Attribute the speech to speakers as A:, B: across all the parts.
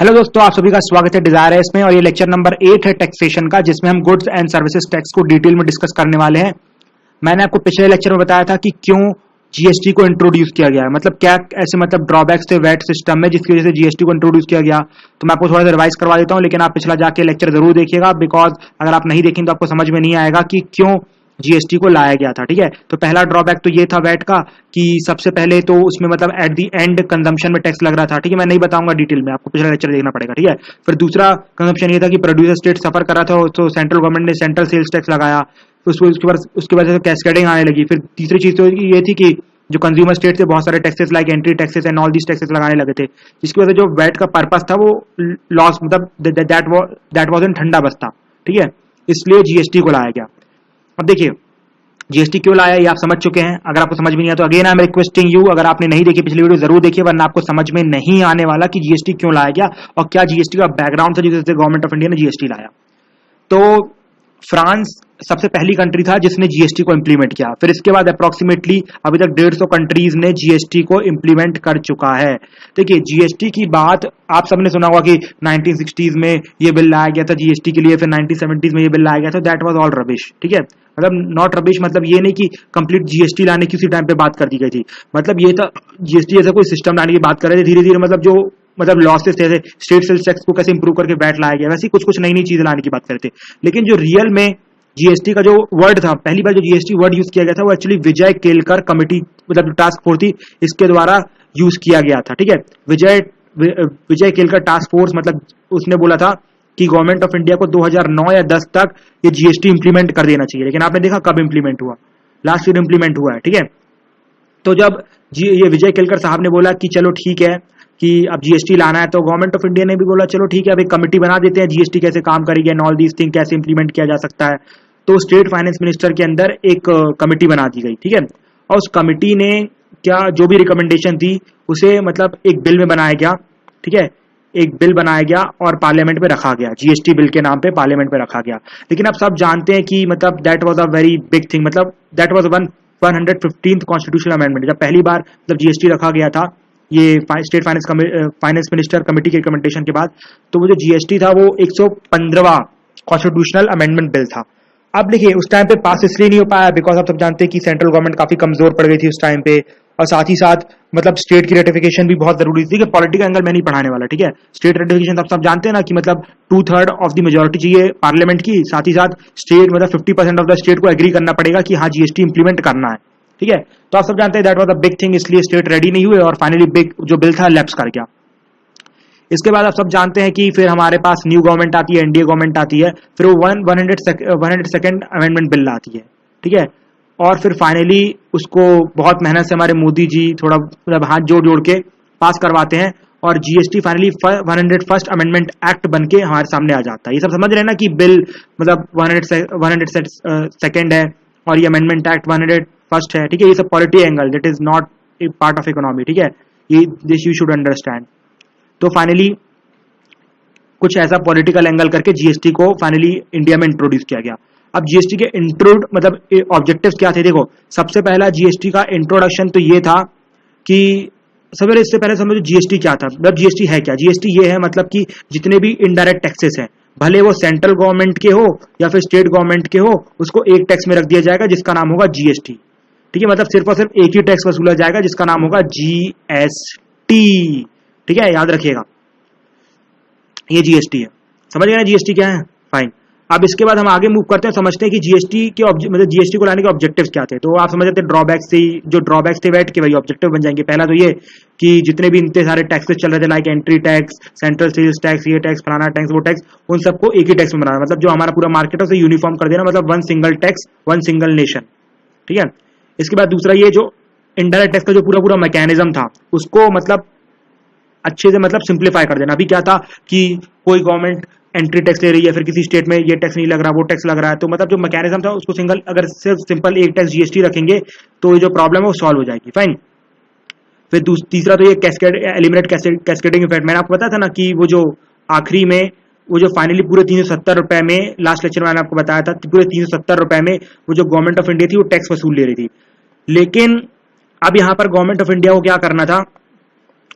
A: Hello दोस्तों, आप सभी का स्वागत है डिजायर एस में। और ये लेक्चर नंबर 8 है टैक्सेशन का, जिसमें हम गुड्स एंड सर्विसेज टैक्स को डिटेल में डिस्कस करने वाले हैं। मैंने आपको पिछले लेक्चर में बताया था कि क्यों जीएसटी को इंट्रोड्यूस किया गया है, मतलब क्या ऐसे मतलब ड्रॉबैक्स थे वैट सिस्टम में जिसकी वजह से जीएसटी को इंट्रोड्यूस किया गया। तो मैं आपको थोड़ा सा रिवाइज करवा देता हूँ, लेकिन आप पिछला जाके लेक्चर जरूर देखिएगा, बिकॉज अगर आप नहीं देखेंगे तो आपको समझ में नहीं आएगा कि क्यों जीएसटी को लाया गया था। ठीक है, तो पहला ड्रॉबैक तो ये था वैट का कि सबसे पहले तो उसमें मतलब एट दी एंड कंजम्पशन में टैक्स लग रहा था। ठीक है, मैं नहीं बताऊंगा डिटेल में, आपको पिछला लेक्चर देखना पड़ेगा। ठीक है, फिर दूसरा कंजम्पशन ये था कि प्रोड्यूसर स्टेट सफर कर रहा था, तो सेंट्रल गवर्नमेंट ने सेंट्रल सेल्स टैक्स लगाया, उसके वजह से कैस्केडिंग आने लगी। फिर तीसरी चीज तो ये थी कि जो कंज्यूमर स्टेट से बहुत सारे taxes like entry taxes and all these taxes लगाने लगे थे, जिसकी वजह से जो वैट का पर्पस था वो लॉस मतलब दैट वाज इन ठंडा बस्ता। ठीक है, इसलिए जीएसटी को लाया गया। अब देखिए जीएसटी क्यों लाया ये आप समझ चुके हैं। अगर आपको समझ में नहीं आया तो again I am requesting you, अगर आपने नहीं देखी पिछली वीडियो जरूर देखिए, वरना आपको समझ में नहीं आने वाला कि जीएसटी क्यों लाया गया और क्या जीएसटी का बैकग्राउंड था जिससे गवर्नमेंट ऑफ इंडिया ने जीएसटी लाया। तो फ्रांस सबसे पहली कंट्री था जिसने जीएसटी को इंप्लीमेंट किया। फिर इसके बाद अप्रोक्सीमेटली अभी तक 150 कंट्रीज ने जीएसटी को इंप्लीमेंट कर चुका है। देखिए जीएसटी की बात आप सबने सुना होगा कि 1960s में ये बिल लाया गया था जीएसटी के लिए, फिर 1970s में ये बिल लाया गया था। That was all rubbish. ठीक है, मतलब नॉट रबिश, मतलब ये नहीं कि कंप्लीट जीएसटी लाने की उसी टाइम पे बात कर दी गई थी। मतलब ये था जीएसटी जैसा कोई सिस्टम लाने की बात कर रहे थे। धीरे धीरे मतलब जो लॉसेस थे, स्टेट सेल्स टैक्स को कैसे इंप्रूव करके वैट लाया गया, वैसे कुछ कुछ नई नई चीजें लाने की बात करते थे। लेकिन जो रियल में जीएसटी का जो वर्ड था, पहली बार जो जीएसटी वर्ड यूज किया गया था वो एक्चुअली विजय केलकर कमेटी मतलब जो टास्क फोर्स थी इसके द्वारा यूज किया गया था। ठीक है, विजय केलकर टास्क फोर्स मतलब उसने बोला था कि गवर्नमेंट ऑफ इंडिया को 2009 या 10 तक ये जीएसटी इंप्लीमेंट कर देना चाहिए। लेकिन आपने देखा कब इंप्लीमेंट हुआ, लास्ट ईयर इंप्लीमेंट हुआ है। ठीक है, तो जब ये विजय केलकर साहब ने बोला कि चलो ठीक है कि अब जीएसटी लाना है, तो गवर्नमेंट ऑफ इंडिया ने भी बोला चलो ठीक है अब एक कमेटी बना देते हैं, जीएसटी कैसे काम करेगी एंड ऑल दीस थिंग कैसे इंप्लीमेंट किया जा सकता है। तो स्टेट फाइनेंस मिनिस्टर के अंदर एक कमेटी बना दी गई। ठीक है, और उस कमेटी ने क्या जो भी रिकमेंडेशन थी उसे मतलब एक बिल में बनाया गया। ठीक है, एक बिल बनाया गया और पार्लियामेंट में रखा गया, जीएसटी बिल के नाम पे पार्लियामेंट में रखा गया। लेकिन आप सब जानते हैं कि मतलब that was a very big thing, मतलब that was 115th constitutional amendment. जब पहली बार मतलब जीएसटी रखा गया था ये स्टेट फाइनेंस मिनिस्टर कमेटी के रिकमेंडेशन के बाद, तो वो जो जीएसटी था वो 115वां कॉन्स्टिट्यूशनल अमेंडमेंट बिल था। अब देखिए उस टाइम पे पास इसलिए नहीं हो पाया बिकॉज आप सब जानते हैं कि सेंट्रल गवर्नमेंट काफी कमजोर पड़ गई थी उस टाइम पे, और साथ ही साथ मतलब स्टेट की रेटिफिकेशन भी बहुत जरूरी थी। पॉलिटिकल एंगल में नहीं पढ़ाने वाला। ठीक है, स्टेट रेटिफिकेशन आप सब जानते हैं ना कि मतलब 2/3 ऑफ द मेजोरिटी चाहिए पार्लियामेंट की, साथ ही साथ स्टेट मतलब 50% ऑफ द स्टेट को एग्री करना पड़ेगा कि हाँ जीएसटी इंप्लीमेंट करना है। ठीक है, तो आप सब जानते हैं that was a big thing, इसलिए स्टेट रेडी नहीं हुए और फाइनली बिग जो बिल था लैप्स कर गया। इसके बाद आप सब जानते हैं कि फिर हमारे पास न्यू गवर्नमेंट आती है, एनडीए गवर्नमेंट आती है, फिर वो 102nd अमेंडमेंट बिल आती है। ठीक है, और फिर फाइनली उसको बहुत मेहनत से हमारे मोदी जी थोड़ा मतलब हाथ जोड़ जोड़ के पास करवाते हैं और GST finally 101st amendment act बन के हमारे सामने आ जाता है। ये सब समझ रहे हैं ना कि बिल मतलब 102nd है और ये अमेंडमेंट एक्ट 101st है। ठीक है, ये सब polity angle, that is not a part of economy. ठीक है, ये दिस यू शुड अंडरस्टैंड। तो फाइनली कुछ ऐसा पॉलिटिकल एंगल करके जीएसटी को फाइनली इंडिया में इंट्रोड्यूस किया गया। अब जीएसटी के इंट्रोड मतलब ऑब्जेक्टिव्स क्या थे, देखो सबसे पहला जीएसटी का इंट्रोडक्शन तो ये था कि सबसे इससे पहले समझो जीएसटी क्या था। मतलब जीएसटी है क्या, जीएसटी ये है मतलब कि जितने भी इनडायरेक्ट टैक्सेस हैं, भले वो सेंट्रल गवर्नमेंट के हो या फिर स्टेट गवर्नमेंट के हो, उसको एक टैक्स में रख दिया जाएगा जिसका नाम होगा जीएसटी। ठीक है, मतलब सिर्फ और सिर्फ एक ही टैक्स वसूला जाएगा जिसका नाम होगा जीएसटी। ठीक है, याद रखिएगा ये जीएसटी है। समझ गए ना जीएसटी क्या है, फाइन। अब इसके बाद हम आगे मूव करते हैं, समझते हैं कि जीएसटी के मतलब जीएसटी को लाने के ऑब्जेक्टिव्स क्या थे। तो आप समझ जाते हैं ड्रॉबैक्स थे, जो ड्रॉबैक्स थे वैट के वही ऑब्जेक्टिव बन जाएंगे। पहला तो ये कि जितने भी इतने सारे टैक्सेस चल रहे थे like entry tax, central sales tax, ये टैक्स, फलाना टैक्स, वो टैक्स, उन सबको एक ही टैक्स में बनाना, मतलब जो हमारा पूरा मार्केट है उसे यूनिफॉर्म कर देना, मतलब one single tax one single nation. ठीक है, इसके बाद दूसरा ये जो इनडायरेक्ट टैक्स का जो पूरा मैकेनिज्म था उसको मतलब अच्छे से मतलब सिंप्लीफाई कर देना। अभी क्या था कि कोई गवर्नमेंट एंट्री टैक्स ले रही है, फिर किसी स्टेट में ये टैक्स नहीं लग रहा, वो टैक्स लग रहा है, तो मतलब जो मैकेनिज्म था उसको सिंगल, अगर सिर्फ सिंपल एक टैक्स जीएसटी रखेंगे तो ये जो प्रॉब्लम है वो सॉल्व हो जाएगी। फाइन। फिर तीसरा तो ये कैस्केड एलिमिनेट कैस्केडिंग इफेक्ट। मैंने आपको बताया था ना कि वो जो आखिरी में वो जो फाइनली पूरे 370 रुपए में, लास्ट लेक्चर में मैंने आपको बताया था पूरे 370 रुपए में वो जो गवर्नमेंट ऑफ इंडिया थी वो टैक्स वसूल ले रही थी। लेकिन अब यहां पर गवर्नमेंट ऑफ इंडिया को क्या करना था,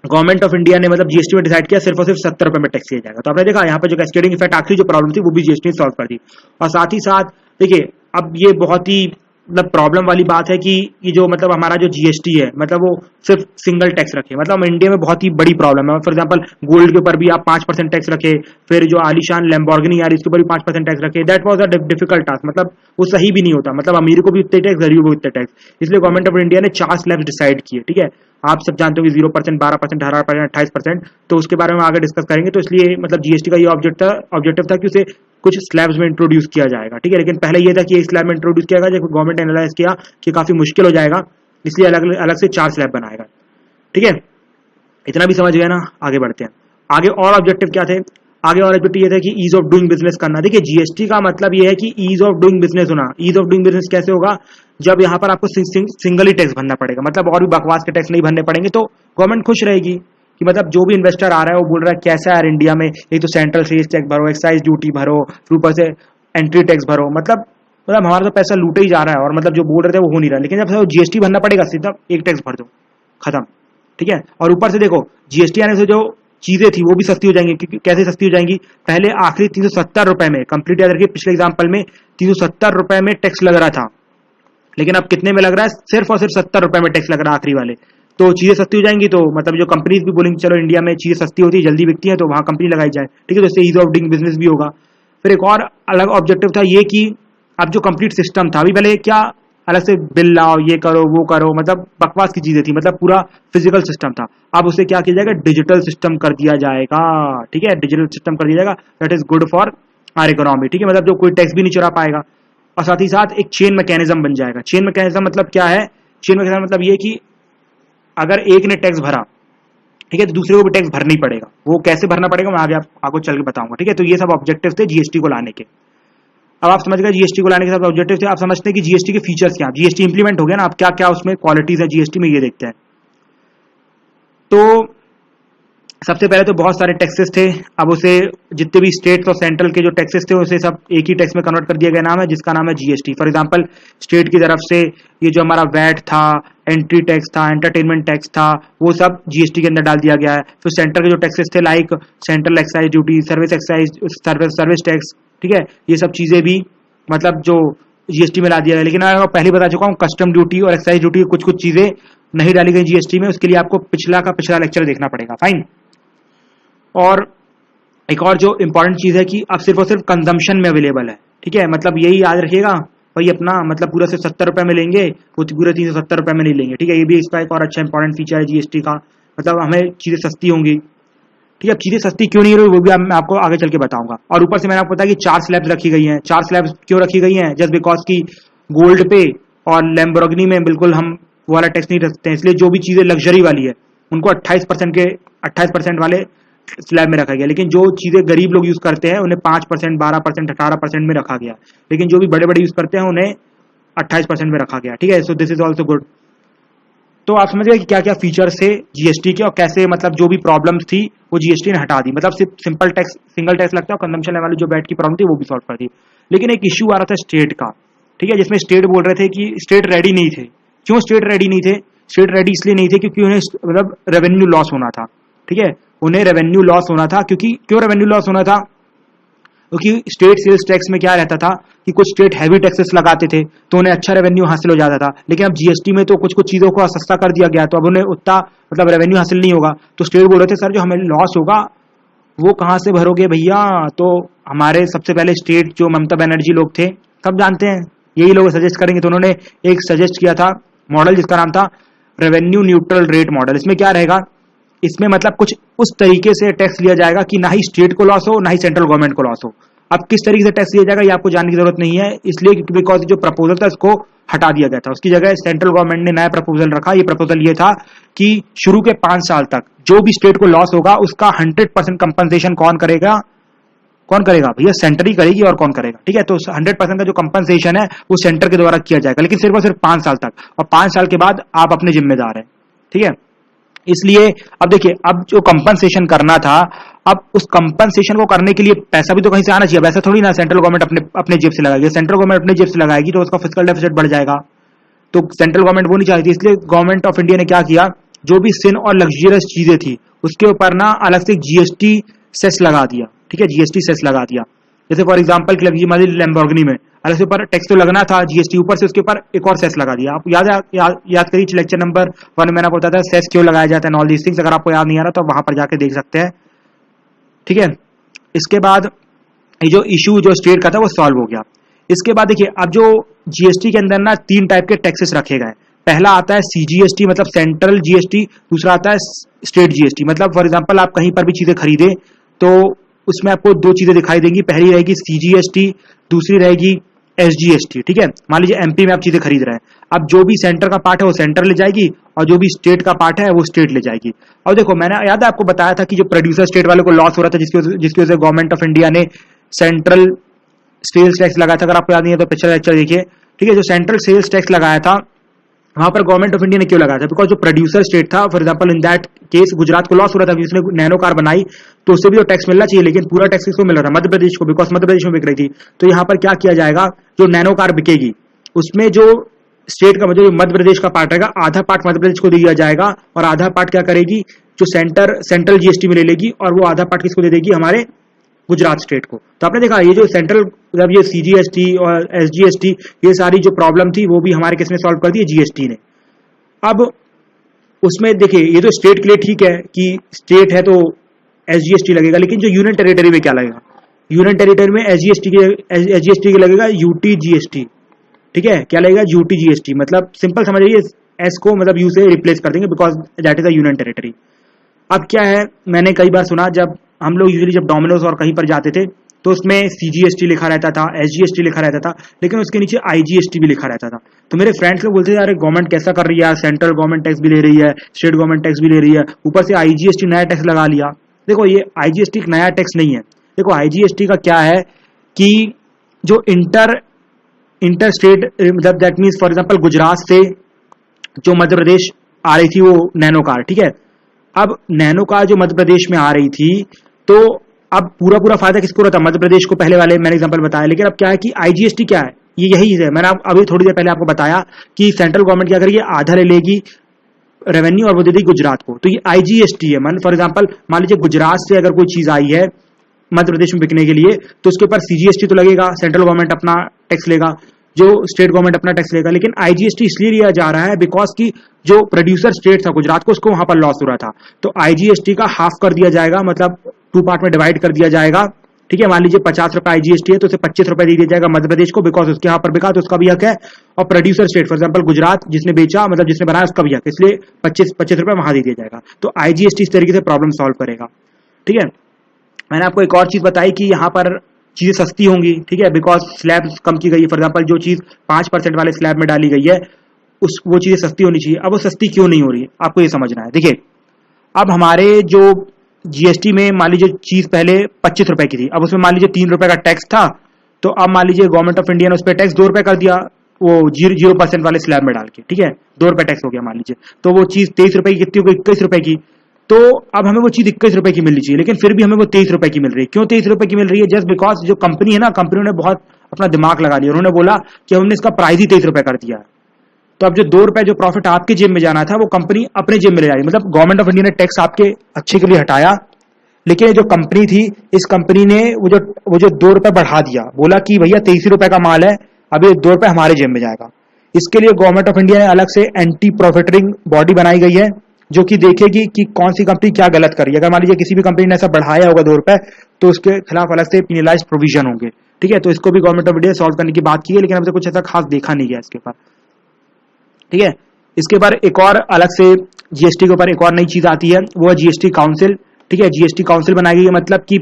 A: गवर्नमेंट ऑफ इंडिया ने मतलब जीएसटी में डिसाइड किया सिर्फ और सिर्फ 70 रुपए में टैक्स दिया जाएगा। तो आपने देखा यहाँ पे जो कैस्केडिंग इफेक्ट आखिरी जो प्रॉब्लम थी वो भी जीएसटी ने सॉल्व कर दी। और साथ ही साथ देखिए अब ये बहुत ही मतलब प्रॉब्लम वाली बात है कि ये जो मतलब हमारा जो जीएसटी है मतलब वो सिर्फ सिंगल टैक्स रखे, मतलब इंडिया में बहुत ही बड़ी प्रॉब्लम है। फॉर एग्जांपल गोल्ड के ऊपर भी आप 5% टैक्स रखे, फिर जो आलीशान लैम्बोर्गिनी यार इसके ऊपर भी 5% टैक्स रखे, that was a difficult task, मतलब वो सही भी नहीं होता, मतलब अमीर को भी उतने टैक्स गरीब को भी उतने टैक्स। इसलिए गवर्नमेंट ऑफ इंडिया ने 4 स्लैब्स डिसाइड किए, ठीक है। आप सब जानते हो कि 0%, 12%, 18%, 28%, तो उसके बारे में आगे डिस्कस करेंगे। तो इसलिए मतलब जीएसटी का ये ऑब्जेक्टिव था कि उसे कुछ स्लैब्स में इंट्रोड्यूस किया जाएगा, ठीक है। लेकिन पहले ये था कि एक स्लैब में इंट्रोड्यूस किया गया, जब गवर्नमेंट ने एनालाइज किया कि काफी मुश्किल हो जाएगा, इसलिए अलग अलग से 4 स्लैब बनाएगा, ठीक है। इतना भी समझ गया ना, आगे बढ़ते हैं। आगे और ऑब्जेक्टिव क्या थे? आगे और ऑब्जेक्टिव ये था कि ईज ऑफ डूइंग बिजनेस करना। देखिए जीएसटी का मतलब ये है कि ईज ऑफ डूइंग बिजनेस होना। ईज ऑफ डूइंग बिजनेस कैसे होगा? जब यहाँ पर आपको सिंगल ही टैक्स भरना पड़ेगा, मतलब और भी बकवास के टैक्स नहीं भरने पड़ेंगे, तो गवर्नमेंट खुश रहेगी कि मतलब जो भी इन्वेस्टर आ रहा है वो बोल रहा है कैसा है यार इंडिया में, एक तो सेंट्रल सेल्स टैक्स भरो, एक्साइज ड्यूटी भरो, फिर ऊपर से एंट्री टैक्स भरो, मतलब हमारा तो पैसा लूटे ही जा रहा है और मतलब जो बोल रहे थे वो हो नहीं रहा। लेकिन जब जीएसटी भरना पड़ेगा सीधा एक टैक्स भर दो, खत्म, ठीक है। और ऊपर से देखो जीएसटी आने से जो चीजें थी वो भी सस्ती हो जाएंगी, क्योंकि कैसे सस्ती हो जाएंगी? पहले आखिरी 370 रुपए में, कंप्लीट याद रखिए पिछले एग्जाम्पल में 370 रुपए में टैक्स लग रहा था, लेकिन अब कितने में लग रहा है? सिर्फ और सिर्फ 70 रुपए में टैक्स लग रहा है आखिरी वाले। तो चीजें सस्ती हो जाएंगी, तो मतलब जो कंपनीज भी बोलेंगी चलो इंडिया में चीजें सस्ती होती है, जल्दी बिकती है, तो वहां कंपनी लगाई जाए, ठीक है। तो इससे ईज ऑफ डूइंग बिजनेस भी होगा। फिर एक और अलग ऑब्जेक्टिव था ये कि अब जो कंप्लीट सिस्टम था, अभी पहले क्या अलग से बिल लाओ, ये करो वो करो, मतलब बकवास की चीजें थी, मतलब पूरा फिजिकल सिस्टम था। अब उसे क्या किया जाएगा? डिजिटल सिस्टम कर दिया जाएगा, ठीक है। डिजिटल सिस्टम कर दिया जाएगा, that is good for our economy, ठीक है। मतलब जो कोई टैक्स भी नहीं चुरा पाएगा, और साथ ही साथ एक चेन मैकेनिज्म बन जाएगा। चेन मैकेनिज्म मतलब क्या है? चेन मैकेनिज्म मतलब ये कि अगर एक ने टैक्स भरा, ठीक है, तो दूसरे को भी टैक्स भरना ही पड़ेगा। वो कैसे भरना पड़ेगा मैं आगे आपको चल के बताऊंगा, ठीक है। तो ये सब ऑब्जेक्टिव थे जीएसटी को लाने के। अब आप समझ गए जीएसटी को लाने के सब ऑब्जेक्टिव थे। आप समझते हैं कि जीएसटी के फीचर्स क्या? जीएसटी इंप्लीमेंट हो गया ना, अब क्या क्या उसमें क्वालिटीज है जीएसटी में, ये देखते हैं। तो सबसे पहले तो बहुत सारे टैक्सेस थे, अब उसे जितने भी स्टेट और सेंट्रल के जो टैक्सेस थे उसे सब एक ही टैक्स में कन्वर्ट कर दिया गया, नाम है जिसका नाम है जीएसटी। फॉर एग्जांपल स्टेट की तरफ से ये जो हमारा वैट था, एंट्री टैक्स था, एंटरटेनमेंट टैक्स था, वो सब जीएसटी के अंदर डाल दिया गया है। फिर सेंटर के जो टैक्सेस थे like central excise duty, service excise, service tax, ठीक है, ये सब चीजें भी मतलब जो जीएसटी में ला दिया गया। लेकिन मैं पहले बता चुका हूँ कस्टम ड्यूटी और एक्साइज ड्यूटी कुछ कुछ चीजें नहीं डाली गई जीएसटी में, उसके लिए आपको पिछला लेक्चर देखना पड़ेगा, फाइन। और एक और जो इंपॉर्टेंट चीज है कि अब सिर्फ और सिर्फ कंजम्पशन में अवेलेबल है, ठीक है। मतलब यही याद रखिएगा भाई अपना, मतलब पूरा सिर्फ 70 रुपए में लेंगे, वो पूरे 370 रुपए में नहीं लेंगे, ठीक है। ये भी इसका एक और अच्छा इंपॉर्टेंट फीचर है जीएसटी का, मतलब हमें चीजें सस्ती होंगी, ठीक है। अब चीजें सस्ती क्यों नहीं हो रही वो भी मैं आपको आगे चल के बताऊंगा। और ऊपर से मैंने आपको बताया कि 4 स्लैब्स रखी गई हैं। 4 स्लैब्स क्यों रखी गई हैं? जस्ट बिकॉज की गोल्ड पे और लैम्बोर्गिनी में बिल्कुल हम वो वाला टैक्स नहीं रखते हैं, इसलिए जो भी चीजें लग्जरी वाली है उनको 28% वाले स्लैब में रखा गया। लेकिन जो चीजें गरीब लोग यूज करते हैं उन्हें 5%, 12%, 18% में रखा गया। लेकिन जो भी बड़े बड़े यूज करते हैं उन्हें 28% में रखा गया, ठीक है। So this is also good. तो आप समझ गए कि क्या क्या फीचर्स थे जीएसटी के और कैसे मतलब जो भी प्रॉब्लम्स थी वो जीएसटी ने हटा दी, मतलब सिर्फ सिंपल टैक्स, सिंगल टैक्स लगता है और कंजम्पशन वाली जो वैट की प्रॉब्लम थी वो भी सॉल्व कर दी। लेकिन एक इश्यू आ रहा था स्टेट का, ठीक है, जिसमें स्टेट बोल रहे थे कि स्टेट रेडी नहीं थे। क्यों स्टेट रेडी नहीं थे? स्टेट रेडी इसलिए नहीं थे क्योंकि उन्हें मतलब रेवेन्यू लॉस होना था, ठीक है। उन्हें रेवेन्यू लॉस होना था, क्योंकि क्यों रेवेन्यू लॉस होना था? क्योंकि स्टेट सेल्स टैक्स में क्या रहता था कि कुछ स्टेट हैवी टैक्सेस लगाते थे तो उन्हें अच्छा रेवेन्यू हासिल हो जाता था। लेकिन अब जीएसटी में तो कुछ कुछ चीजों को सस्ता कर दिया गया, तो अब उन्हें उतना मतलब रेवेन्यू हासिल नहीं होगा। तो स्टेट बोल रहे थे सर जो हमें लॉस होगा वो कहां से भरोगे भैया? तो हमारे सबसे पहले स्टेट जो ममता बनर्जी लोग थे, सब जानते हैं, यही लोग सजेस्ट करेंगे, तो उन्होंने एक सजेस्ट किया था मॉडल जिसका नाम था रेवेन्यू न्यूट्रल रेट मॉडल। इसमें क्या रहेगा? इसमें मतलब कुछ उस तरीके से टैक्स लिया जाएगा कि ना ही स्टेट को लॉस हो ना ही सेंट्रल गवर्नमेंट को लॉस हो। अब किस तरीके से टैक्स लिया जाएगा ये आपको जानने की जरूरत नहीं है, इसलिए बिकॉज जो प्रपोजल था इसको हटा दिया गया था, उसकी जगह सेंट्रल गवर्नमेंट ने नया प्रपोजल रखा। ये प्रपोजल ये था कि शुरू के 5 साल तक जो भी स्टेट को लॉस होगा उसका 100% कंपनसेशन कौन करेगा? कौन करेगा भैया? सेंटर ही करेगी, और कौन करेगा, ठीक है। तो 100% का जो कंपनसेशन है वो सेंटर के द्वारा किया जाएगा, लेकिन सिर्फ और सिर्फ 5 साल तक, और 5 साल के बाद आप अपने जिम्मेदार हैं, ठीक है। इसलिए अब देखिए, अब जो कंपनसेशन करना था, अब उस कंपनसेशन को करने के लिए पैसा भी तो कहीं से आना चाहिए। वैसा थोड़ी ना सेंट्रल गवर्नमेंट अपने जेब से लगाएगी। सेंट्रल गवर्नमेंट अपने जेब से लगाएगी तो उसका फिस्कल डेफिसिट बढ़ जाएगा, तो सेंट्रल गवर्नमेंट वो नहीं चाहती। इसलिए गवर्नमेंट ऑफ इंडिया ने क्या किया, जो भी सिन और लग्जरियस चीजें थी उसके ऊपर ना अलग से जीएसटी सेस लगा दिया, ठीक है, जीएसटी सेस लगा दिया। जैसे फॉर एग्जांपल मान लैम्बोर्गिनी में अलग से ऊपर टैक्स तो लगना था जीएसटी, ऊपर से उसके ऊपर एक और सेस लगा दिया। आप याद करिए लेक्चर नंबर 1 में मैंने आपको बताया था सेस क्यों लगाया जाता है, ऑल दीस थिंग्स। अगर आपको याद नहीं आ रहा तो वहां पर जाके देख सकते हैं, ठीक है। इसके बाद ये जो इशू जो स्टेट का था वो सॉल्व हो गया। इसके बाद देखिए अब जो जीएसटी के अंदर ना 3 टाइप के टैक्सेस रखे गए। पहला आता है सीजीएसटी मतलब सेंट्रल जीएसटी, दूसरा आता है स्टेट जीएसटी मतलब फॉर एग्जांपल आप कहीं पर भी चीजें खरीदे तो उसमें आपको 2 चीजें दिखाई देंगी, पहली रहेगी सीजीएसटी, दूसरी रहेगी एसजीएसटी, ठीक है। मान लीजिए एमपी में आप चीजें खरीद रहे हैं, अब जो भी सेंटर का पार्ट है वो सेंटर ले जाएगी और जो भी स्टेट का पार्ट है वो स्टेट ले जाएगी। और देखो मैंने याद है आपको बताया था कि जो प्रोड्यूसर स्टेट वाले को लॉस हो रहा था जिसकी वजह से गवर्नमेंट ऑफ इंडिया ने सेंट्रल सेल्स टैक्स लगाया था। अगर आपको याद नहीं है तो पिछला लेक्चर देखिए, ठीक है। जो सेंट्रल सेल्स टैक्स लगाया था वहां पर गवर्नमेंट ऑफ इंडिया ने क्यों लगाया था, बिकॉज जो प्रोड्यूसर स्टेट था for example in that case Gujarat को लॉस हो रहा था, उसने नैनो कार बनाई तो उससे भी तो टैक्स मिलना चाहिए, लेकिन पूरा टैक्स किसको मिल रहा था, मध्य प्रदेश को, बिकॉज मध्य प्रदेश में बिक रही थी। तो यहाँ पर क्या किया जाएगा, जो नैनो कार बिकेगी उसमें जो स्टेट का मतलब मध्य प्रदेश का पार्ट रहेगा, आधा पार्ट मध्य प्रदेश को दिया जाएगा और आधा पार्ट क्या करेगी जो सेंट्रल जीएसटी में ले लेगी, और वो आधा पार्ट किसको दे देगी, हमारे गुजरात स्टेट को। तो आपने देखा ये जो सेंट्रल मतलब ये सीजीएसटी और एसजीएसटी ये सारी जो प्रॉब्लम थी वो भी हमारे किसने सॉल्व कर दी, जीएसटी ने। अब उसमें देखिए ये तो स्टेट के लिए ठीक है कि स्टेट है तो एसजीएसटी लगेगा, लेकिन जो यूनियन टेरिटरी में क्या लगेगा, यूनियन टेरिटरी में एसजीएसटी के लगेगा यूटी जीएसटी, ठीक है। क्या लगेगा, यूटी जीएसटी, मतलब सिंपल समझिए एस को मतलब यू से रिप्लेस कर देंगे because that is a union territory. अब क्या है, मैंने कई बार सुना जब हम लोग यूजुअली जब डोमिनोज और कहीं पर जाते थे तो उसमें सीजीएसटी लिखा रहता था, एसजीएसटी लिखा रहता था, लेकिन उसके नीचे आईजीएसटी भी लिखा रहता था। तो मेरे फ्रेंड्स लोग बोलते थे यार गवर्नमेंट कैसा कर रही है, सेंट्रल गवर्नमेंट टैक्स भी ले रही है, स्टेट गवर्नमेंट टैक्स भी ले रही है, ऊपर से आईजीएसटी नया टैक्स लगा लिया। देखो ये आईजीएसटी एक नया टैक्स नहीं है। देखो आईजीएसटी का क्या है कि जो इंटर स्टेट मतलब that means for example Gujarat से जो मध्य प्रदेश आ रही थी वो नैनो कार, ठीक है। अब नैनो कार जो मध्य प्रदेश में आ रही थी तो अब पूरा फायदा किसको रहता, मध्य प्रदेश को, पहले वाले मैंने एग्जांपल बताया। लेकिन अब क्या है कि आईजीएसटी क्या है, ये यही है, मैंने अभी थोड़ी देर पहले आपको बताया कि सेंट्रल गवर्नमेंट क्या करेगी, आधा ले लेगी रेवेन्यू और वो दे देगी गुजरात को। तो ये आईजीएसटी है। मान फॉर एग्जांपल मान लीजिए गुजरात से अगर कोई चीज आई है मध्य प्रदेश में बिकने के लिए तो उसके ऊपर सीजीएसटी तो लगेगा, सेंट्रल गवर्नमेंट अपना टैक्स लेगा, जो स्टेट गवर्नमेंट अपना टैक्स लेगा। लेकिन आईजीएसटी इसलिए लिया जा रहा है बिकॉज की जो प्रोड्यूसर स्टेट था गुजरात को, उसको वहां पर लॉस हो रहा था, तो आईजीएसटी का हाफ कर दिया जाएगा, मतलब 2 पार्ट में डिवाइड कर दिया जाएगा, ठीक है। मान लीजिए 50 रुपए आईजीएसटी है तो उसे 25 रुपए दे दिया जाएगा मध्य प्रदेश को, बिकॉज उसके यहाँ पर बिका तो उसका भी हक है, और producer state for example Gujarat जिसने बेचा मतलब जिसने बनाया उसका भी हक, इसलिए 25 रुपए वहां दे दिया जाएगा। तो आईजीएसटी इस तरीके से प्रॉब्लम सॉल्व करेगा, ठीक है। मैंने आपको एक और चीज बताई कि यहाँ पर चीजें सस्ती होंगी, ठीक है, बिकॉज स्लैब कम की गई है। फॉर एग्जाम्पल जो चीज 5% वाले स्लैब में डाली गई है वो चीजें सस्ती होनी चाहिए। अब वो सस्ती क्यों नहीं हो रही है आपको ये समझना है। देखिए अब हमारे जो जीएसटी में मान लीजिए चीज पहले 25 रुपए की थी, अब उसमें मान लीजिए 3 रुपए का टैक्स था, तो अब मान लीजिए गवर्नमेंट ऑफ इंडिया ने उस पर टैक्स 2 रुपए कर दिया, वो 0% वाले स्लैब में डाल के, ठीक है, 2 रुपए टैक्स हो गया मान लीजिए, तो वो चीज 23 रुपए की कितनी हो गई, 21 रुपए की। तो अब हमें वो चीज 21 रुपए की मिलनी चाहिए, लेकिन फिर भी हमें वो 23 रुपए की मिल रही है। क्यों 23 रुपए की मिल रही है, जस्ट बिकॉज जो कंपनी है ना, कंपनी ने बहुत अपना दिमाग लगा लिया, उन्होंने बोला कि हमने इसका प्राइस ही 23 रुपए कर दिया है। तो अब जो 2 रुपए जो प्रॉफिट आपके जेब में जाना था वो कंपनी अपने जेब में ले जा रही, मतलब गवर्नमेंट ऑफ इंडिया ने टैक्स आपके अच्छे के लिए हटाया, लेकिन जो कंपनी थी इस कंपनी ने वो जो 2 रुपए बढ़ा दिया, बोला कि भैया 23 रुपए का माल है, अब ये 2 रुपए हमारे जेब में जाएगा। इसके लिए गवर्नमेंट ऑफ इंडिया ने अलग से एंटी प्रॉफिटरिंग बॉडी बनाई गई है जो कि देखेगी कि कौन सी कंपनी क्या गलत कर रही है। अगर मान लीजिए किसी भी कंपनी ने ऐसा बढ़ाया होगा 2 रुपए तो उसके खिलाफ अलग से पेनलाइज प्रोविजन होंगे, ठीक है। तो इसको भी गवर्नमेंट ऑफ इंडिया सॉल्व करने की बात की है, लेकिन अभी तक कुछ ऐसा खास देखा नहीं गया इसके ऊपर, ठीक है। इसके बाद एक और अलग से जीएसटी के ऊपर एक और नई चीज आती है, वो है जीएसटी काउंसिल, ठीक है। जीएसटी काउंसिल बनाई गई है, मतलब कि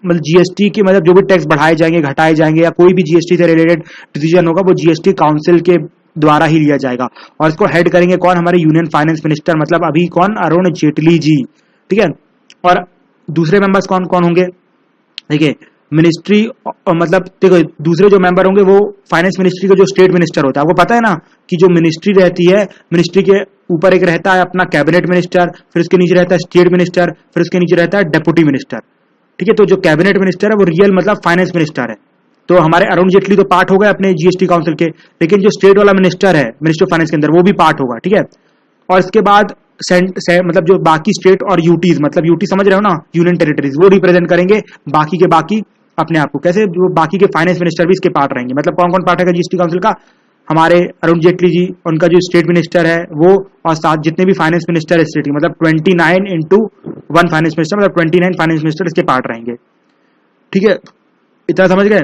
A: जीएसटी के मतलब जो भी टैक्स बढ़ाए जाएंगे घटाए जाएंगे या कोई भी जीएसटी से रिलेटेड डिसीजन होगा वो जीएसटी काउंसिल के द्वारा ही लिया जाएगा, और इसको हेड करेंगे कौन, हमारे यूनियन फाइनेंस मिनिस्टर, मतलब अभी कौन, अरुण जेटली जी, ठीक है। और दूसरे मेंबर्स कौन कौन होंगे, देखिए मिनिस्ट्री मतलब देखो दूसरे जो मेंबर होंगे वो फाइनेंस मिनिस्ट्री का जो स्टेट मिनिस्टर होता है, आपको पता है ना कि जो मिनिस्ट्री रहती है, मिनिस्ट्री के ऊपर एक रहता है अपना कैबिनेट मिनिस्टर, फिर उसके नीचे रहता है स्टेट मिनिस्टर, फिर उसके नीचे रहता है डेप्यूटी मिनिस्टर, ठीक है। तो जो कैबिनेट मिनिस्टर है वो रियल मतलब फाइनेंस मिनिस्टर है। तो हमारे अरुण जेटली तो पार्ट हो गए अपने जीएसटी काउंसिल के, लेकिन जो स्टेट वाला मिनिस्टर है मिनिस्टर ऑफ फाइनेंस के अंदर वो भी पार्ट होगा, ठीक है। और इसके बाद मतलब जो बाकी स्टेट और यूटीज, मतलब यूटी समझ रहे हो ना, यूनियन टेरिटरीज, वो रिप्रेजेंट करेंगे बाकी के बाकी अपने आप को। कैसे? जो बाकी के फाइनेंस मिनिस्टर भी इसके पार्ट रहेंगे। मतलब कौन कौन पार्ट है जीएसटी काउंसिल का? हमारे अरुण जेटली जी, उनका जो स्टेट मिनिस्टर है वो, और साथ जितने भी फाइनेंस मिनिस्टर है स्टेट, मतलब 29 इंटू 1 फाइनेंस मिनिस्टर, मतलब 29 फाइनेंस मिनिस्टर इसके पार्ट रहेंगे। ठीक है, इतना समझ गए?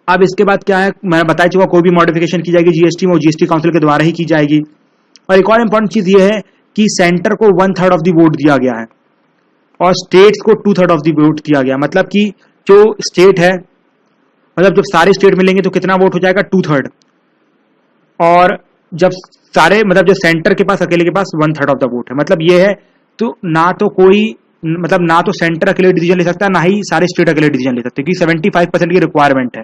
A: अब इसके बाद क्या है, मैं बता चुका, कोई भी मॉडिफिकेशन की जाएगी जीएसटी में वो जीएसटी काउंसिल के द्वारा ही की जाएगी। और एक और इंपॉर्टेंट चीज ये है कि सेंटर को 1/3 ऑफ द वोट दिया गया है और स्टेट्स को 2/3 ऑफ द वोट दिया गया। मतलब कि जो स्टेट है, मतलब जब सारे स्टेट मिलेंगे तो कितना वोट हो जाएगा? 2/3। और जब सारे, मतलब जो सेंटर के पास, अकेले के पास 1/3 ऑफ द वोट है। मतलब ये है, तो ना तो कोई, मतलब ना तो सेंटर अकेले डिसीजन ले सकता है, ना ही सारे स्टेट अकेले डिसीजन ले सकते, क्योंकि 75% की रिक्वायरमेंट है।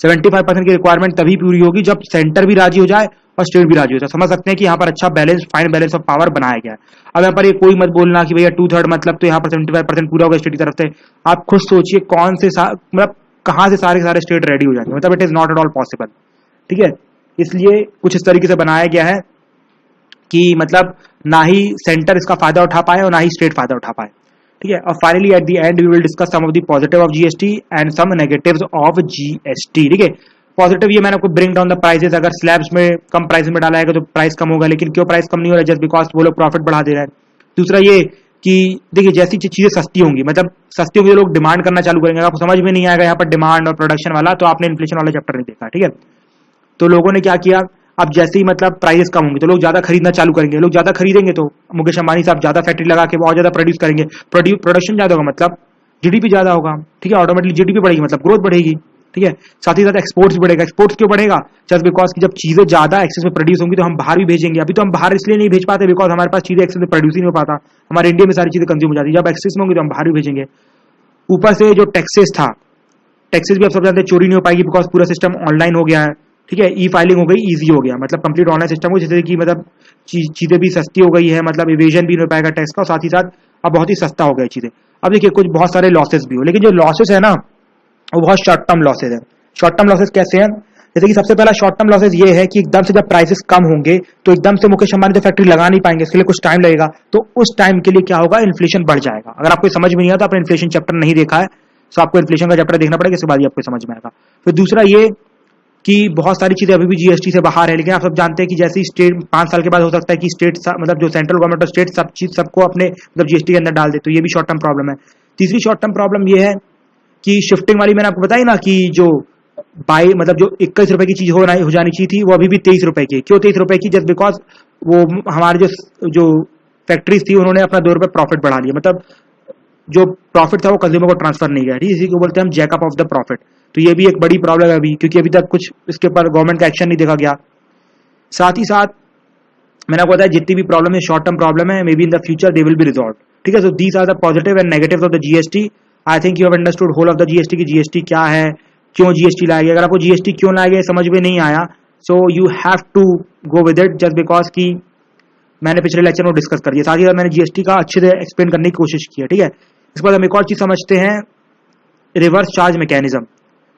A: 75% की रिक्वायरमेंट तभी पूरी होगी जब सेंटर भी राजी हो जाए और स्टेट भी राजी हो जाए। समझ सकते हैं कि यहाँ पर अच्छा balance, fine balance of power बनाया गया है। अब यहाँ पर ये कोई मत बोलना कि भैया 2/3 मतलब तो यहाँ पर 75% पूरा होगा स्टेट की तरफ से। आप खुद सोचिए कौन से, मतलब कहाँ से सारे स्टेट रेडी हो जाएंगे, मतलब it is not at all possible. ठीक है, इसलिए कुछ इस तरीके से बनाया गया है कि मतलब ना ही सेंटर इसका फायदा उठा पाए और ना ही स्टेट फायदा उठा पाए। ठीक है, और finally at the end we will discuss some of the positive of GST and some negatives of GST. ठीक है, पॉजिटिव ये मैंने आपको ब्रिंग डाउन द प्राइसेस, अगर स्लैब्स में कम प्राइस में डाला है तो प्राइस कम होगा, लेकिन क्यों प्राइस कम नहीं हो रहा है? जस्ट बिकॉज वो लोग प्रॉफिट बढ़ा दे रहे हैं। दूसरा ये कि देखिए, जैसी चीजें सस्ती होंगी, मतलब सस्ती होंगी, लोग डिमांड करना चालू करेंगे। आपको समझ में नहीं आएगा यहाँ पर डिमांड और प्रोडक्शन वाला, तो आपने इन्फ्लेशन वाला चैप्टर नहीं देखा। ठीक है, तो लोगों ने क्या किया, अब जैसे ही मतलब प्राइस कम होंगे तो लोग ज्यादा खरीदना चालू करेंगे। लोग ज्यादा खरीदेंगे तो मुकेश अंबानी साहब ज्यादा फैक्ट्री लगा के बहुत ज्यादा प्रोड्यूस करेंगे, प्रोडक्शन ज्यादा होगा, मतलब जीडीपी ज्यादा होगा। ठीक है, ऑटोमेटिकली जीडीपी बढ़ेगी, मतलब ग्रोथ बढ़ेगी। ठीक है, साथ ही साथ एक्सपोर्ट्स भी बढ़ेगा। एक्सपोर्ट्स क्यों बढ़ेगा? जस्ट बिकॉज की जब चीजें ज्यादा एक्सेस में प्रोड्यूस होंगी तो हम बाहर भी भेजेंगे। अभी तो हम बाहर इसलिए नहीं भेज पाते बिकॉज हमारे पास चीजें एक्सेस में प्रोड्यूस ही नहीं हो पाता, हमारे इंडिया में सारी चीजें कंज्यूम हो जाती है। जब एक्सेस में होंगी तो हम बाहर भी भेजेंगे। ऊपर से जो टैक्सेस था, टैक्सेस भी आप सब जानते हैं चोरी नहीं हो पाएगी बिकॉज पूरा सिस्टम ऑनलाइन हो गया है। ठीक है, ई फाइलिंग हो गई, इजी हो गया, मतलब कंप्लीट ऑनलाइन सिस्टम हो, जिससे कि मतलब चीजें भी सस्ती हो गई है, मतलब इवेजन भी नहीं हो पाएगा टैक्स का, और साथ ही साथ अब बहुत ही सस्ता हो गया चीजें। अब देखिए, कुछ बहुत सारे लॉसेस भी हो, लेकिन जो लॉसेस है ना वो बहुत शॉर्ट टर्म लॉसेस है। शॉर्ट टर्म लॉसेस कैसे हैं? जैसे कि सबसे पहला शॉर्ट टर्म लॉसेस ये है कि एकदम से जब प्राइसेस कम होंगे तो एकदम से मुकेश अंबानी तो फैक्ट्री लगा नहीं पाएंगे, इसके लिए कुछ टाइम लगेगा। तो उस टाइम के लिए क्या होगा, इन्फ्लेशन बढ़ जाएगा। अगर आपको समझ में नहीं आता तो आपने इन्फ्लेशन चैप्टर नहीं देखा है, तो आपको इन्फ्लेशन का चैप्टर देखना पड़ेगा, इसके बाद ही आपको समझ में आएगा। फिर दूसरा ये कि बहुत सारी चीजें अभी भी जीएसटी से बाहर है, लेकिन आप सब जानते हैं कि जैसे स्टेट 5 साल के बाद हो सकता है कि स्टेट, मतलब जो सेंट्रल गवर्नमेंट और स्टेट सब चीज सबको अपने मतलब जीएसटी के अंदर डाल दे, तो ये भी शॉर्ट टर्म प्रॉब्लम है। तीसरी शॉर्ट टर्म प्रॉब्लम ये है कि शिफ्टिंग वाली मैंने आपको बताई ना कि जो मतलब जो 21 रुपए की चीज हो जानी चाहिए थी वो अभी भी 23 रुपए की। क्यों 23 रुपए की? जस्ट बिकॉज वो हमारे जो फैक्ट्रीज थी उन्होंने अपना 2 रुपए प्रॉफिट बढ़ा लिया, मतलब जो प्रॉफिट था वो कंज्यूमर को ट्रांसफर नहीं गया। ठीक है, इसी को बोलते हैं हम जैकअप ऑफ द प्रॉफिट। तो ये भी एक बड़ी प्रॉब्लम है अभी, क्योंकि अभी तक कुछ इसके ऊपर गवर्नमेंट का एक्शन नहीं देखा गया। साथ ही साथ मैंने आपको बताया जितनी भी प्रॉब्लम है शॉर्ट टर्म प्रॉब्लम है, may be in the future they will be resolve. ठीक है, so these are the positive and negatives of the GST. I think you have understood whole of the GST की GST क्या है, क्यों GST लाया गया। अगर आपको जीएसटी क्यों लाया गया समझ में नहीं आया, so you have to go with it, just because की मैंने पिछले लेक्चर में डिस्कस कर दिया। साथ ही साथ मैंने जीएसटी का अच्छे से एक्सप्लेन करने की कोशिश की है। ठीक है, इसके बाद हम एक और चीज समझते हैं, रिवर्स चार्ज मैकेनिज्म।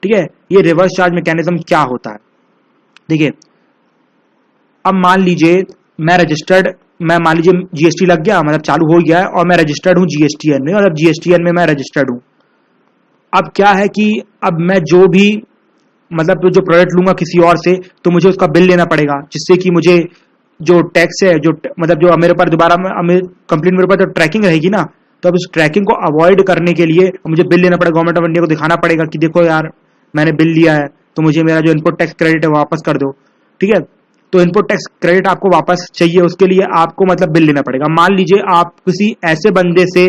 A: ठीक है, ये रिवर्स चार्ज मैकेनिज्म क्या होता है? देखिए, अब मान लीजिए मैं मान लीजिए जीएसटी लग गया, मतलब चालू हो गया है और मैं रजिस्टर्ड हूं जीएसटीएन में, और अब जीएसटीएन में मैं रजिस्टर्ड हूं। अब क्या है कि अब मैं जो भी मतलब जो प्रोडक्ट लूंगा किसी और से तो मुझे उसका बिल लेना पड़ेगा, जिससे कि मुझे जो टैक्स है, जो मतलब जो मेरे पास दोबारा कंप्लीट मेरे पास तो ट्रैकिंग रहेगी ना, तो अब इस ट्रैकिंग को अवॉइड करने के लिए मुझे बिल लेना पड़ेगा। गवर्नमेंट ऑफ इंडिया को दिखाना पड़ेगा कि देखो यार मैंने बिल लिया है तो मुझे मेरा जो इनपुट टैक्स क्रेडिट है वापस कर दो। ठीक है, तो इनपुट टैक्स क्रेडिट आपको वापस चाहिए, उसके लिए आपको मतलब बिल लेना पड़ेगा। मान लीजिए आप किसी ऐसे बंदे से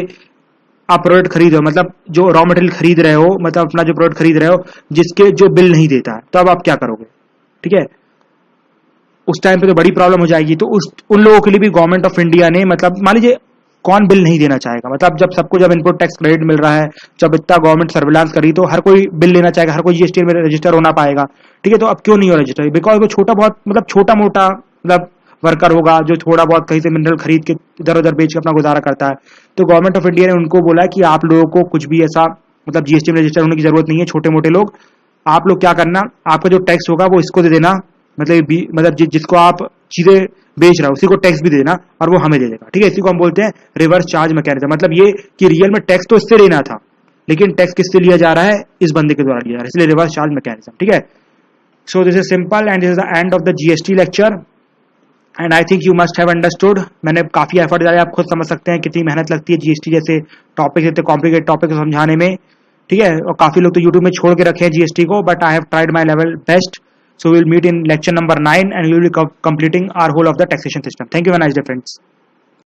A: आप प्रोडक्ट खरीद रहे हो, मतलब जो रॉ मटेरियल खरीद रहे हो, मतलब अपना जो प्रोडक्ट खरीद रहे हो जिसके जो बिल नहीं देता है, तो अब आप क्या करोगे? ठीक है, उस टाइम पे तो बड़ी प्रॉब्लम हो जाएगी। तो उन लोगों के लिए भी गवर्नमेंट ऑफ इंडिया ने, मतलब मान लीजिए कौन बिल नहीं देना चाहेगा, मतलब जब सबको जब इनपुट टैक्स क्रेडिट मिल रहा है, जब इतना गवर्नमेंट सर्विलांस करी, तो हर कोई बिल लेना चाहेगा, हर कोई जीएसटी में रजिस्टर होना पाएगा। ठीक है, तो अब क्यों नहीं हो रजिस्टर? बिकॉज वो छोटा बहुत मतलब छोटा मोटा मतलब वर्कर होगा जो थोड़ा बहुत कहीं से मिनरल खरीद के इधर उधर बेच के अपना गुजारा करता है। तो गवर्नमेंट ऑफ इंडिया ने उनको बोला कि आप लोगों को कुछ भी ऐसा मतलब जीएसटी में रजिस्टर होने की जरूरत नहीं है। छोटे मोटे लोग, आप लोग क्या करना, आपका जो टैक्स होगा वो इसको दे देना, मतलब जिसको आप चीजें बेच रहा है उसी को टैक्स भी देना और वो हमें दे देगा, ठीक है। इसी को हम बोलते हैं रिवर्स चार्ज मैकेनिज्म। मतलब ये कि रियल में टैक्स तो इससे लेना था, लेकिन टैक्स किससे लिया जा रहा है, इस बंदे के द्वारा लिया जा रहा है, इसलिए रिवर्स चार्ज मैकेनिज्म, ठीक है। So this is simple and this is the end of the GST lecture and I think you must have understood. मैंने काफी एफर्ट डाले, आप खुद समझ सकते हैं कितनी मेहनत लगती है जीएसटी जैसे टॉपिक, इतने कॉम्प्लिकेटेड टॉपिक को समझाने में, ठीक है। और काफी लोग तो यूट्यूब में छोड़ के रखे हैं जीएसटी को, but I have tried my level best. So we will meet in lecture number 9 and we will be completing our whole of the taxation system. Thank you, have a nice day, friends.